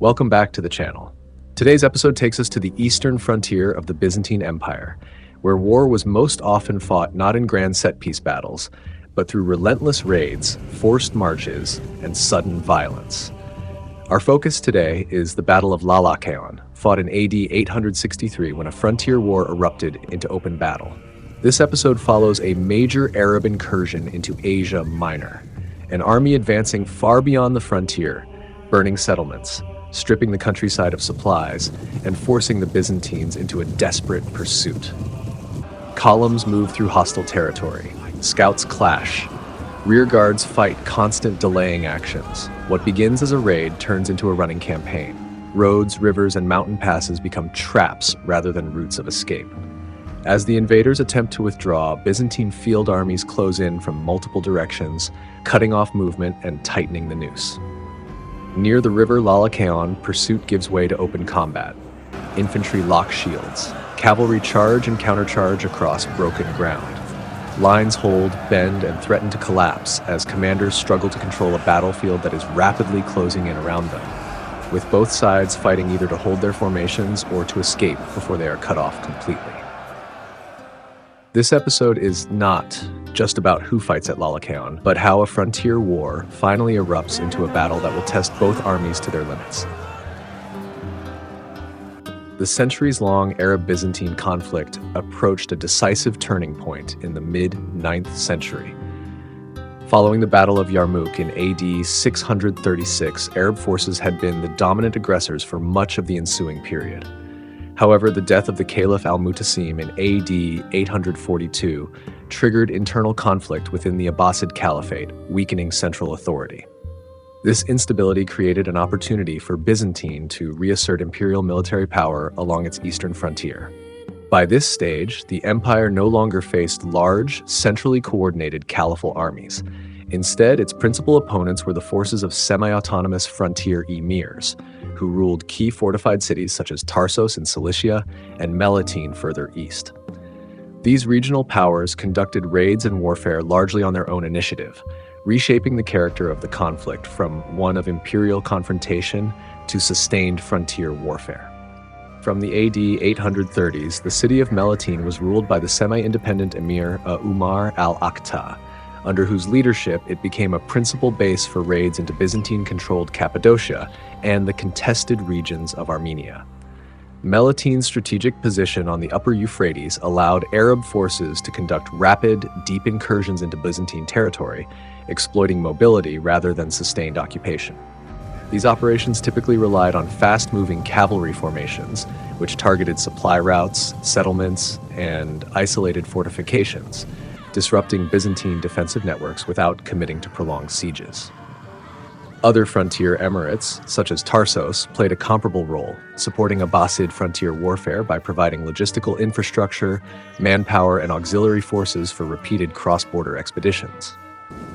Welcome back to the channel. Today's episode takes us to the eastern frontier of the Byzantine Empire, where war was most often fought not in grand set-piece battles, but through relentless raids, forced marches, and sudden violence. Our focus today is the Battle of Lalakaon, fought in AD 863 when a frontier war erupted into open battle. This episode follows a major Arab incursion into Asia Minor, an army advancing far beyond the frontier, burning settlements, stripping the countryside of supplies, and forcing the Byzantines into a desperate pursuit. Columns move through hostile territory, scouts clash, rearguards fight constant delaying actions. What begins as a raid turns into a running campaign. Roads, rivers, and mountain passes become traps rather than routes of escape. As the invaders attempt to withdraw, Byzantine field armies close in from multiple directions, cutting off movement and tightening the noose. Near the river Lalakaon, pursuit gives way to open combat. Infantry lock shields. Cavalry charge and countercharge across broken ground. Lines hold, bend, and threaten to collapse as commanders struggle to control a battlefield that is rapidly closing in around them, with both sides fighting either to hold their formations or to escape before they are cut off completely. This episode is not just about who fights at Lalakaon, but how a frontier war finally erupts into a battle that will test both armies to their limits. The centuries-long Arab-Byzantine conflict approached a decisive turning point in the mid-9th century. Following the Battle of Yarmouk in AD 636, Arab forces had been the dominant aggressors for much of the ensuing period. However, the death of the Caliph al-Mu'tasim in AD 842 triggered internal conflict within the Abbasid Caliphate, weakening central authority. This instability created an opportunity for Byzantine to reassert imperial military power along its eastern frontier. By this stage, the empire no longer faced large, centrally coordinated caliphal armies. Instead, its principal opponents were the forces of semi-autonomous frontier emirs, who ruled key fortified cities such as Tarsos in Cilicia and Melitene further east. These regional powers conducted raids and warfare largely on their own initiative, reshaping the character of the conflict from one of imperial confrontation to sustained frontier warfare. From the AD 830s, the city of Melitene was ruled by the semi-independent emir ʿUmar al-Aqtaṃ, under whose leadership it became a principal base for raids into Byzantine-controlled Cappadocia and the contested regions of Armenia. Melitene's strategic position on the upper Euphrates allowed Arab forces to conduct rapid, deep incursions into Byzantine territory, exploiting mobility rather than sustained occupation. These operations typically relied on fast-moving cavalry formations, which targeted supply routes, settlements, and isolated fortifications, disrupting Byzantine defensive networks without committing to prolonged sieges. Other frontier emirates, such as Tarsos, played a comparable role, supporting Abbasid frontier warfare by providing logistical infrastructure, manpower, and auxiliary forces for repeated cross-border expeditions.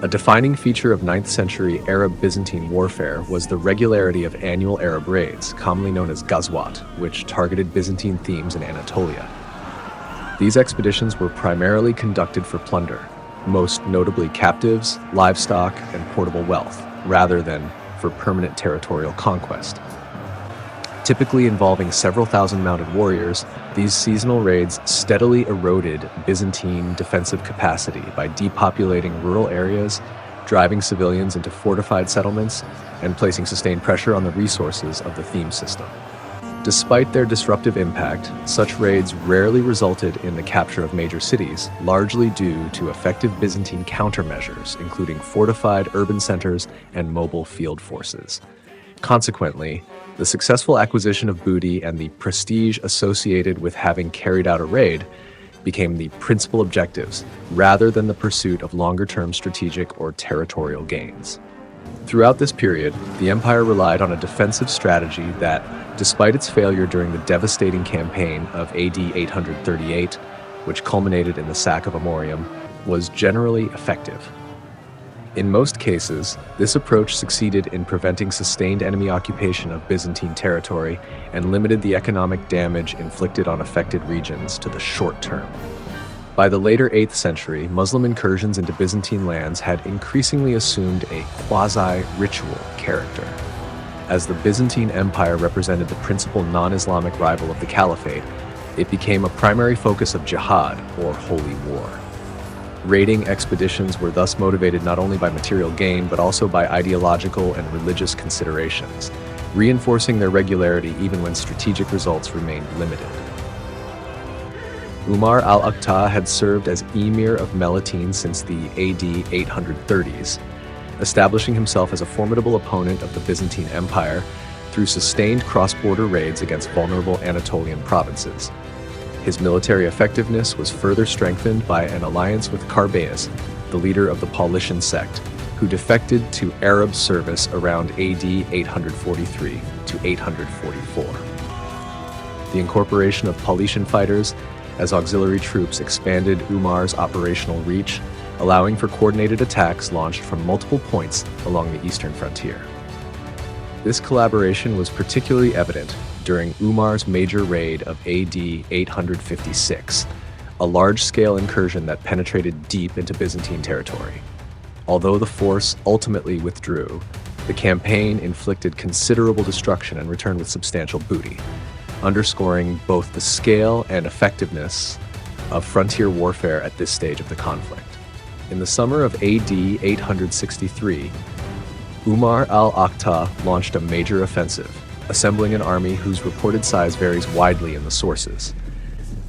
A defining feature of 9th century Arab-Byzantine warfare was the regularity of annual Arab raids, commonly known as ghazwat, which targeted Byzantine themes in Anatolia. These expeditions were primarily conducted for plunder, most notably captives, livestock, and portable wealth, rather than for permanent territorial conquest. Typically involving several thousand mounted warriors, these seasonal raids steadily eroded Byzantine defensive capacity by depopulating rural areas, driving civilians into fortified settlements, and placing sustained pressure on the resources of the theme system. Despite their disruptive impact, such raids rarely resulted in the capture of major cities, largely due to effective Byzantine countermeasures, including fortified urban centers and mobile field forces. Consequently, the successful acquisition of booty and the prestige associated with having carried out a raid became the principal objectives, rather than the pursuit of longer-term strategic or territorial gains. Throughout this period, the empire relied on a defensive strategy that, despite its failure during the devastating campaign of AD 838, which culminated in the sack of Amorium, was generally effective. In most cases, this approach succeeded in preventing sustained enemy occupation of Byzantine territory and limited the economic damage inflicted on affected regions to the short term. By the later 8th century, Muslim incursions into Byzantine lands had increasingly assumed a quasi-ritual character. As the Byzantine Empire represented the principal non-Islamic rival of the Caliphate, it became a primary focus of jihad, or holy war. Raiding expeditions were thus motivated not only by material gain, but also by ideological and religious considerations, reinforcing their regularity even when strategic results remained limited. ʿUmar al-Aqtaʼ had served as emir of Melitene since the AD 830s, establishing himself as a formidable opponent of the Byzantine Empire through sustained cross-border raids against vulnerable Anatolian provinces. His military effectiveness was further strengthened by an alliance with Carbeas, the leader of the Paulician sect, who defected to Arab service around AD 843 to 844. The incorporation of Paulician fighters as auxiliary troops expanded ʿUmar's operational reach, allowing for coordinated attacks launched from multiple points along the eastern frontier. This collaboration was particularly evident during ʿUmar's major raid of AD 856, a large-scale incursion that penetrated deep into Byzantine territory. Although the force ultimately withdrew, the campaign inflicted considerable destruction and returned with substantial booty, underscoring both the scale and effectiveness of frontier warfare at this stage of the conflict. In the summer of AD 863, ʿUmar al-Aqtaʼ launched a major offensive, assembling an army whose reported size varies widely in the sources.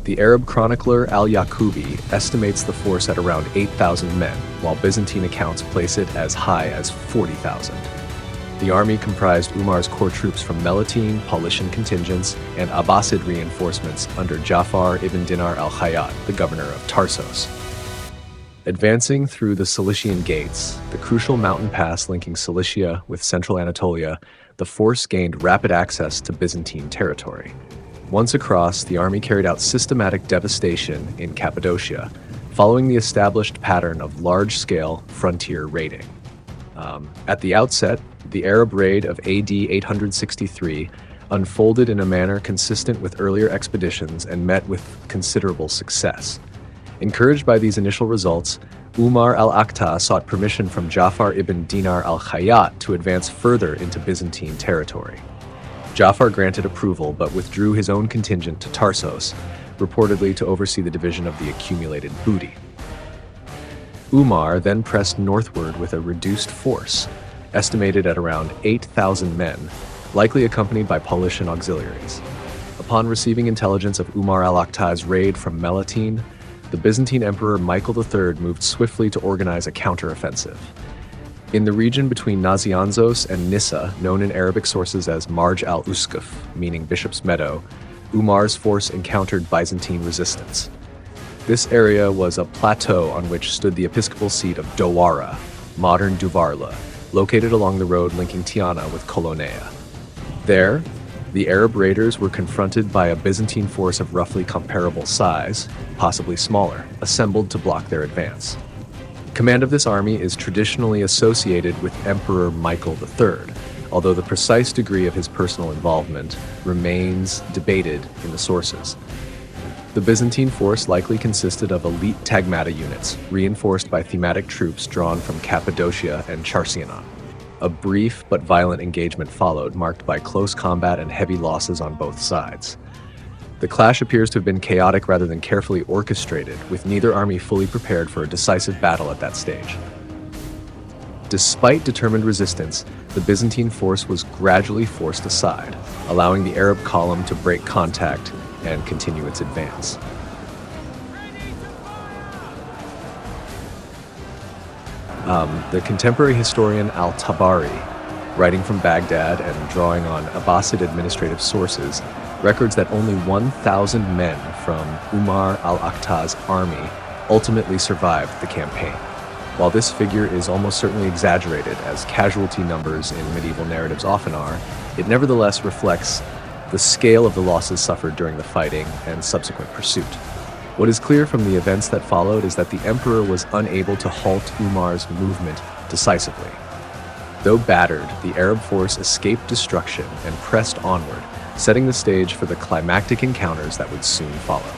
The Arab chronicler al-Yaqubi estimates the force at around 8,000 men, while Byzantine accounts place it as high as 40,000. The army comprised ʿUmar's core troops from Melitene, Paulician contingents, and Abbasid reinforcements under Ja'far ibn Dinar al-Khayyat, the governor of Tarsos. Advancing through the Cilician Gates, the crucial mountain pass linking Cilicia with central Anatolia, the force gained rapid access to Byzantine territory. Once across, the army carried out systematic devastation in Cappadocia, following the established pattern of large-scale frontier raiding. At the outset, the Arab raid of AD 863 unfolded in a manner consistent with earlier expeditions and met with considerable success. Encouraged by these initial results, ʿUmar al-Aqtaʼ sought permission from Ja'far ibn Dinar al-Khayyat to advance further into Byzantine territory. Ja'far granted approval but withdrew his own contingent to Tarsos, reportedly to oversee the division of the accumulated booty. ʿUmar then pressed northward with a reduced force, estimated at around 8,000 men, likely accompanied by Paulician auxiliaries. Upon receiving intelligence of ʿUmar al-Aqta''s raid from Melitene, the Byzantine Emperor Michael III moved swiftly to organize a counteroffensive. In the region between Nazianzos and Nissa, known in Arabic sources as Marj al-Uskuf, meaning Bishop's Meadow, ʿUmar's force encountered Byzantine resistance. This area was a plateau on which stood the episcopal seat of Dowara, modern Duvarla, located along the road linking Tiana with Colonia. There, the Arab raiders were confronted by a Byzantine force of roughly comparable size, possibly smaller, assembled to block their advance. Command of this army is traditionally associated with Emperor Michael III, although the precise degree of his personal involvement remains debated in the sources. The Byzantine force likely consisted of elite tagmata units, reinforced by thematic troops drawn from Cappadocia and Charcianon. A brief but violent engagement followed, marked by close combat and heavy losses on both sides. The clash appears to have been chaotic rather than carefully orchestrated, with neither army fully prepared for a decisive battle at that stage. Despite determined resistance, the Byzantine force was gradually forced aside, allowing the Arab column to break contact and continue its advance. The contemporary historian al-Tabari, writing from Baghdad and drawing on Abbasid administrative sources, records that only 1,000 men from ʿUmar al-Aqta''s army ultimately survived the campaign. While this figure is almost certainly exaggerated, as casualty numbers in medieval narratives often are, it nevertheless reflects the scale of the losses suffered during the fighting and subsequent pursuit. What is clear from the events that followed is that the emperor was unable to halt Ümar's movement decisively. Though battered, the Arab force escaped destruction and pressed onward, setting the stage for the climactic encounters that would soon follow.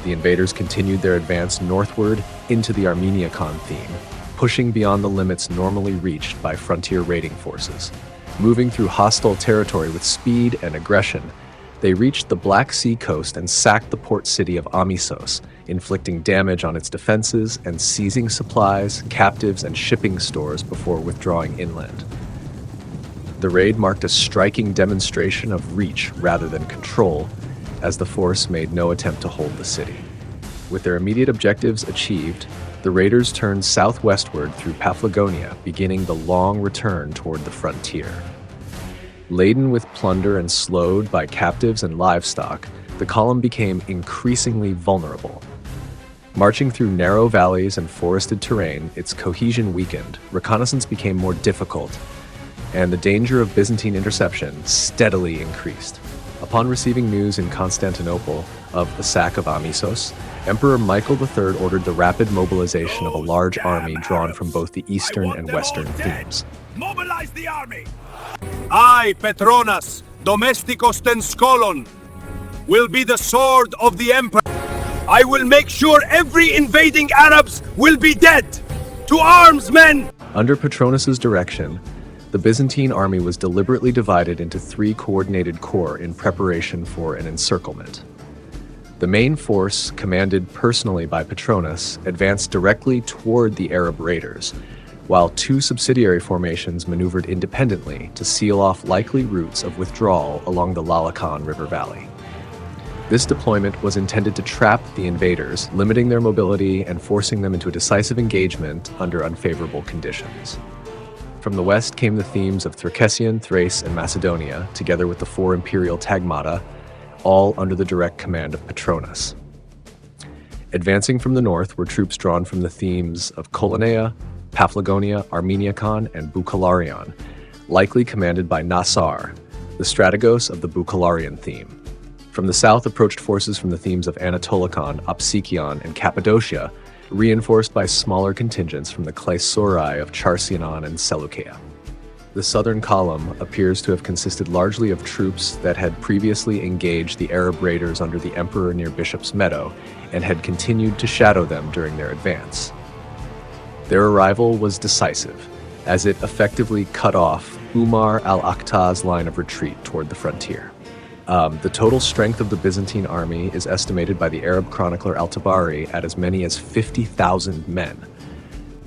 The invaders continued their advance northward into the Armeniacon theme, pushing beyond the limits normally reached by frontier raiding forces. Moving through hostile territory with speed and aggression, they reached the Black Sea coast and sacked the port city of Amisos, inflicting damage on its defenses and seizing supplies, captives, and shipping stores before withdrawing inland. The raid marked a striking demonstration of reach rather than control, as the force made no attempt to hold the city. With their immediate objectives achieved, the raiders turned southwestward through Paphlagonia, beginning the long return toward the frontier. Laden with plunder and slowed by captives and livestock, the column became increasingly vulnerable. Marching through narrow valleys and forested terrain, its cohesion weakened, reconnaissance became more difficult, and the danger of Byzantine interception steadily increased. Upon receiving news in Constantinople of the sack of Amisos, Emperor Michael III ordered the rapid mobilization of a large army drawn from both the eastern and western themes. Mobilize the army! I, Petronas, domesticos ten skolon, will be the sword of the emperor. I will make sure every invading Arabs will be dead. To arms, men! Under Petronus's direction, the Byzantine army was deliberately divided into 3 coordinated corps in preparation for an encirclement. The main force, commanded personally by Petronus, advanced directly toward the Arab raiders, while 2 subsidiary formations maneuvered independently to seal off likely routes of withdrawal along the Lalakaon River valley. This deployment was intended to trap the invaders, limiting their mobility and forcing them into a decisive engagement under unfavorable conditions. From the west came the themes of Thracian, Thrace, and Macedonia, together with the 4 imperial tagmata, all under the direct command of Petronus. Advancing from the north were troops drawn from the themes of Colonaea, Paphlagonia, Armeniacon, and Boukalarion, likely commanded by Nasar, the strategos of the Boukalarian theme. From the south approached forces from the themes of Anatolian, Opsikion, and Cappadocia, reinforced by smaller contingents from the Klaesauri of Charcianon and Seleucia. The southern column appears to have consisted largely of troops that had previously engaged the Arab raiders under the emperor near Bishop's Meadow and had continued to shadow them during their advance. Their arrival was decisive, as it effectively cut off ʿUmar al-Aqta's line of retreat toward the frontier. The total strength of the Byzantine army is estimated by the Arab chronicler al-Tabari at as many as 50,000 men.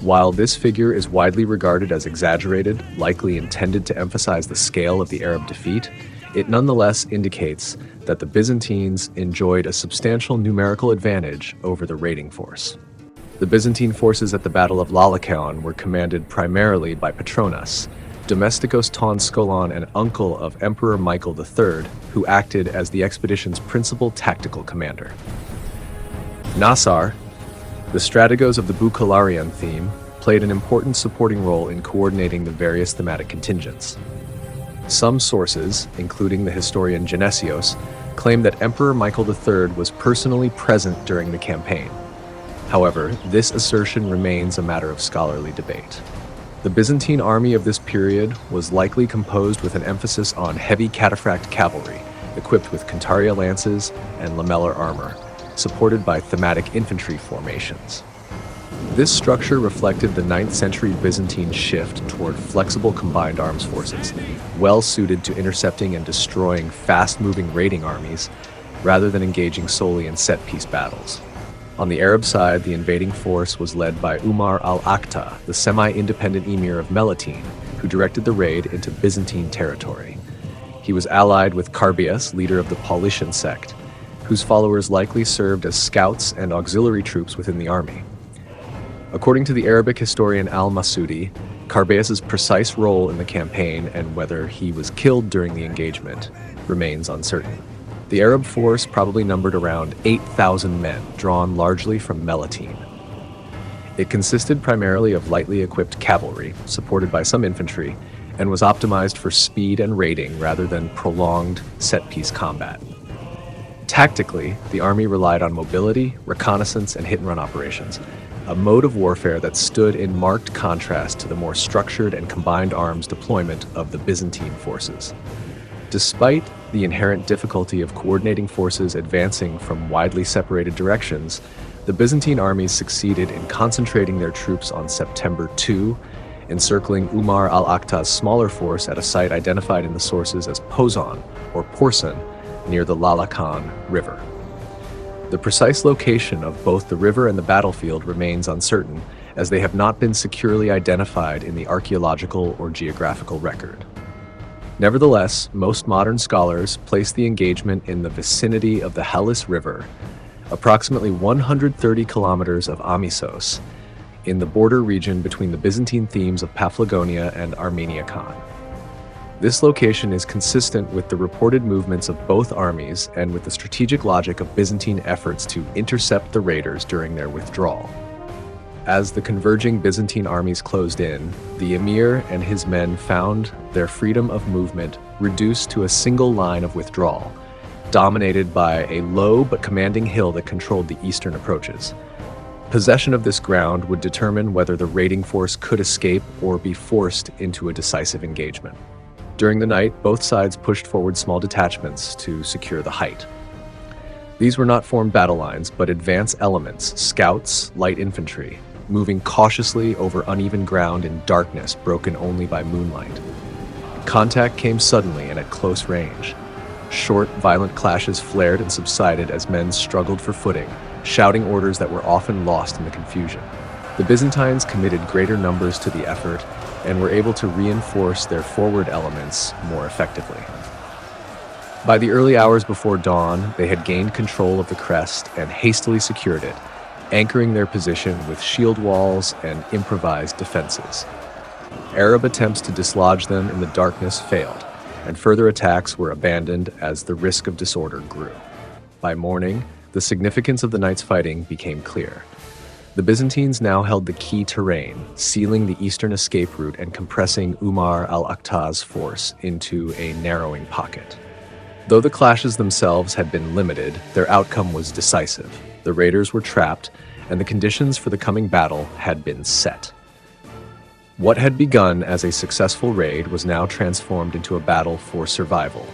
While this figure is widely regarded as exaggerated, likely intended to emphasize the scale of the Arab defeat, it nonetheless indicates that the Byzantines enjoyed a substantial numerical advantage over the raiding force. The Byzantine forces at the Battle of Lalakaon were commanded primarily by Petronus, Domestikos ton Skolon and uncle of Emperor Michael III, who acted as the expedition's principal tactical commander. Nasar, the strategos of the Boukalarian theme, played an important supporting role in coordinating the various thematic contingents. Some sources, including the historian Genesios, claim that Emperor Michael III was personally present during the campaign. However, this assertion remains a matter of scholarly debate. The Byzantine army of this period was likely composed with an emphasis on heavy cataphract cavalry, equipped with Cantaria lances and lamellar armor, supported by thematic infantry formations. This structure reflected the 9th century Byzantine shift toward flexible combined arms forces, well suited to intercepting and destroying fast-moving raiding armies, rather than engaging solely in set-piece battles. On the Arab side, the invading force was led by ʿUmar al-Aqtaʿ, the semi-independent emir of Melitene, who directed the raid into Byzantine territory. He was allied with Carbias, leader of the Paulician sect, whose followers likely served as scouts and auxiliary troops within the army. According to the Arabic historian al-Masudi, Carbias's precise role in the campaign and whether he was killed during the engagement remains uncertain. The Arab force probably numbered around 8,000 men, drawn largely from Melitene. It consisted primarily of lightly equipped cavalry, supported by some infantry, and was optimized for speed and raiding rather than prolonged set-piece combat. Tactically, the army relied on mobility, reconnaissance, and hit-and-run operations, a mode of warfare that stood in marked contrast to the more structured and combined arms deployment of the Byzantine forces. Despite the inherent difficulty of coordinating forces advancing from widely separated directions, the Byzantine armies succeeded in concentrating their troops on September 2, encircling ʿUmar al-Aqta's smaller force at a site identified in the sources as Pozon, or Porson, near the Lalakaon River. The precise location of both the river and the battlefield remains uncertain, as they have not been securely identified in the archaeological or geographical record. Nevertheless, most modern scholars place the engagement in the vicinity of the Halys River, approximately 130 kilometers of Amisos, in the border region between the Byzantine themes of Paphlagonia and Armeniakan. This location is consistent with the reported movements of both armies and with the strategic logic of Byzantine efforts to intercept the raiders during their withdrawal. As the converging Byzantine armies closed in, the emir and his men found their freedom of movement reduced to a single line of withdrawal, dominated by a low but commanding hill that controlled the eastern approaches. Possession of this ground would determine whether the raiding force could escape or be forced into a decisive engagement. During the night, both sides pushed forward small detachments to secure the height. These were not formed battle lines, but advance elements, scouts, light infantry, moving cautiously over uneven ground in darkness broken only by moonlight. Contact came suddenly and at close range. Short, violent clashes flared and subsided as men struggled for footing, shouting orders that were often lost in the confusion. The Byzantines committed greater numbers to the effort and were able to reinforce their forward elements more effectively. By the early hours before dawn, they had gained control of the crest and hastily secured it, anchoring their position with shield walls and improvised defenses. Arab attempts to dislodge them in the darkness failed, and further attacks were abandoned as the risk of disorder grew. By morning, the significance of the night's fighting became clear. The Byzantines now held the key terrain, sealing the eastern escape route and compressing ʿUmar al-Aqta's force into a narrowing pocket. Though the clashes themselves had been limited, their outcome was decisive. The raiders were trapped, and the conditions for the coming battle had been set. What had begun as a successful raid was now transformed into a battle for survival,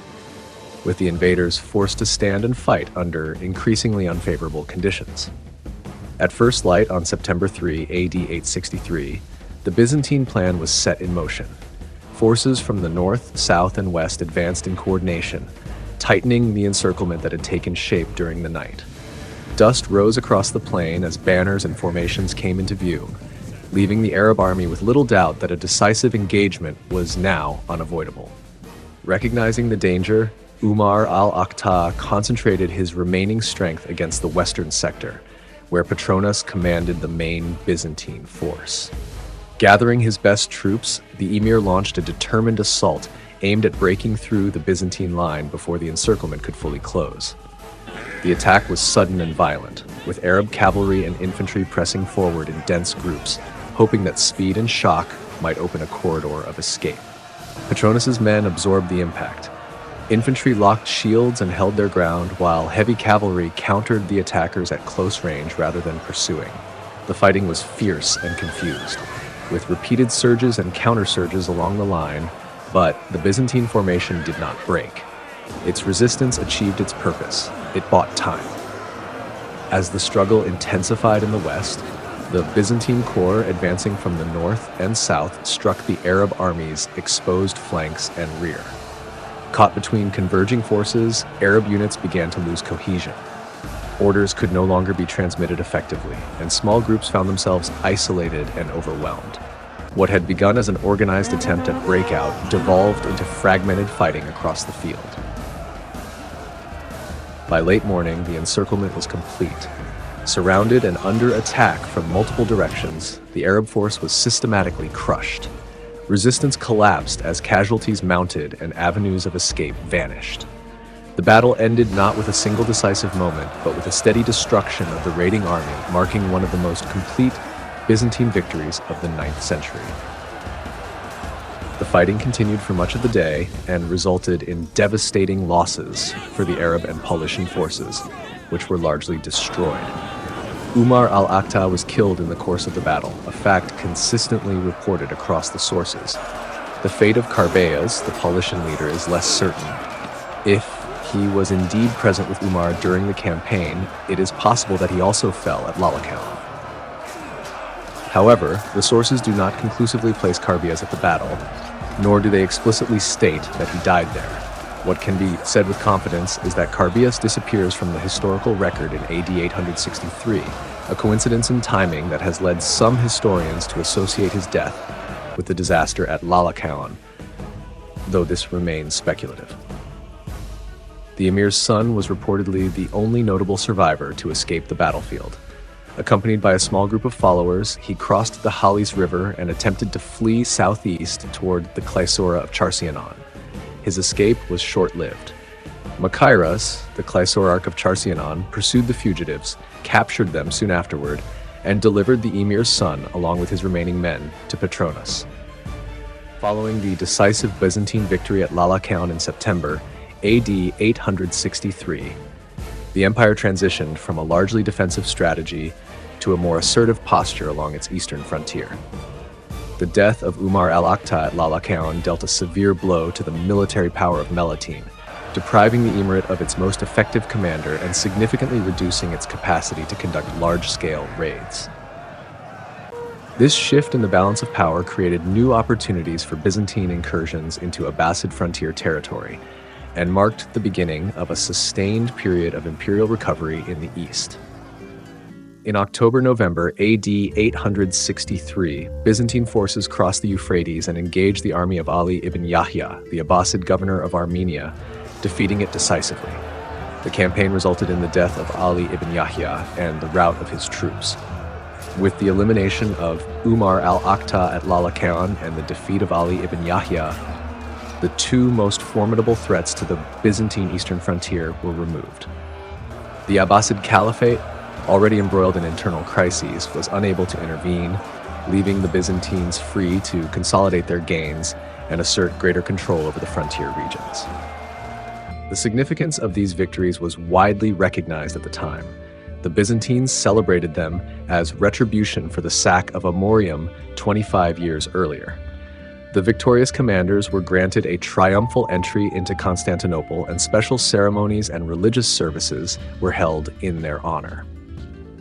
with the invaders forced to stand and fight under increasingly unfavorable conditions. At first light on September 3, AD 863, the Byzantine plan was set in motion. Forces from the north, south, and west advanced in coordination, tightening the encirclement that had taken shape during the night. Dust rose across the plain as banners and formations came into view, leaving the Arab army with little doubt that a decisive engagement was now unavoidable. Recognizing the danger, ʿUmar al-Aqtaʼ concentrated his remaining strength against the western sector, where Petronas commanded the main Byzantine force. Gathering his best troops, the emir launched a determined assault aimed at breaking through the Byzantine line before the encirclement could fully close. The attack was sudden and violent, with Arab cavalry and infantry pressing forward in dense groups, hoping that speed and shock might open a corridor of escape. Petronas's men absorbed the impact. Infantry locked shields and held their ground, while heavy cavalry countered the attackers at close range rather than pursuing. The fighting was fierce and confused, with repeated surges and counter-surges along the line, but the Byzantine formation did not break. Its resistance achieved its purpose. It bought time. As the struggle intensified in the west, the Byzantine corps advancing from the north and south struck the Arab armies' exposed flanks and rear. Caught between converging forces, Arab units began to lose cohesion. Orders could no longer be transmitted effectively, and small groups found themselves isolated and overwhelmed. What had begun as an organized attempt at breakout devolved into fragmented fighting across the field. By late morning, the encirclement was complete. Surrounded and under attack from multiple directions, the Arab force was systematically crushed. Resistance collapsed as casualties mounted and avenues of escape vanished. The battle ended not with a single decisive moment, but with a steady destruction of the raiding army, marking one of the most complete Byzantine victories of the 9th century. The fighting continued for much of the day and resulted in devastating losses for the Arab and Paulician forces, which were largely destroyed. ʿUmar al-Aqtaʼ was killed in the course of the battle, a fact consistently reported across the sources. The fate of Carbeas, the Paulician leader, is less certain. If he was indeed present with ʿUmar during the campaign, it is possible that he also fell at Lalakaon. However, the sources do not conclusively place Carbeas at the battle, nor do they explicitly state that he died there. What can be said with confidence is that Carbeas disappears from the historical record in AD 863, a coincidence in timing that has led some historians to associate his death with the disaster at Lalakaon, though this remains speculative. The emir's son was reportedly the only notable survivor to escape the battlefield. Accompanied by a small group of followers, he crossed the Halys River and attempted to flee southeast toward the Klysora of Charcianon. His escape was short-lived. Machaerus, the Klysorarch of Charcianon, pursued the fugitives, captured them soon afterward, and delivered the emir's son, along with his remaining men, to Petronas. Following the decisive Byzantine victory at Lalakaon in September, AD 863, the empire transitioned from a largely defensive strategy to a more assertive posture along its eastern frontier. The death of ʿUmar al-Aqtaʿ at Lalakaon dealt a severe blow to the military power of Melitene, depriving the emirate of its most effective commander and significantly reducing its capacity to conduct large-scale raids. This shift in the balance of power created new opportunities for Byzantine incursions into Abbasid frontier territory, and marked the beginning of a sustained period of imperial recovery in the east. In October-November AD 863, Byzantine forces crossed the Euphrates and engaged the army of Ali ibn Yahya, the Abbasid governor of Armenia, defeating it decisively. The campaign resulted in the death of Ali ibn Yahya and the rout of his troops. With the elimination of ʿUmar al-Aqtaʿ at Lalakaon and the defeat of Ali ibn Yahya, the two most formidable threats to the Byzantine eastern frontier were removed. The Abbasid Caliphate, already embroiled in internal crises, was unable to intervene, leaving the Byzantines free to consolidate their gains and assert greater control over the frontier regions. The significance of these victories was widely recognized at the time. The Byzantines celebrated them as retribution for the sack of Amorium 25 years earlier. The victorious commanders were granted a triumphal entry into Constantinople, and special ceremonies and religious services were held in their honor.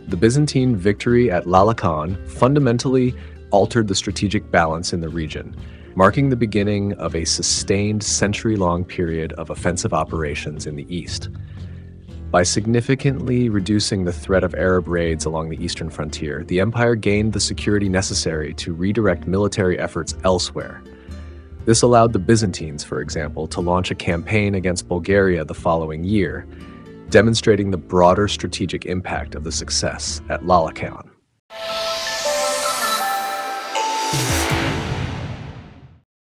The Byzantine victory at Lalakaon fundamentally altered the strategic balance in the region, marking the beginning of a sustained century-long period of offensive operations in the east. By significantly reducing the threat of Arab raids along the eastern frontier, the empire gained the security necessary to redirect military efforts elsewhere. This allowed the Byzantines, for example, to launch a campaign against Bulgaria the following year, demonstrating the broader strategic impact of the success at Lalakaon.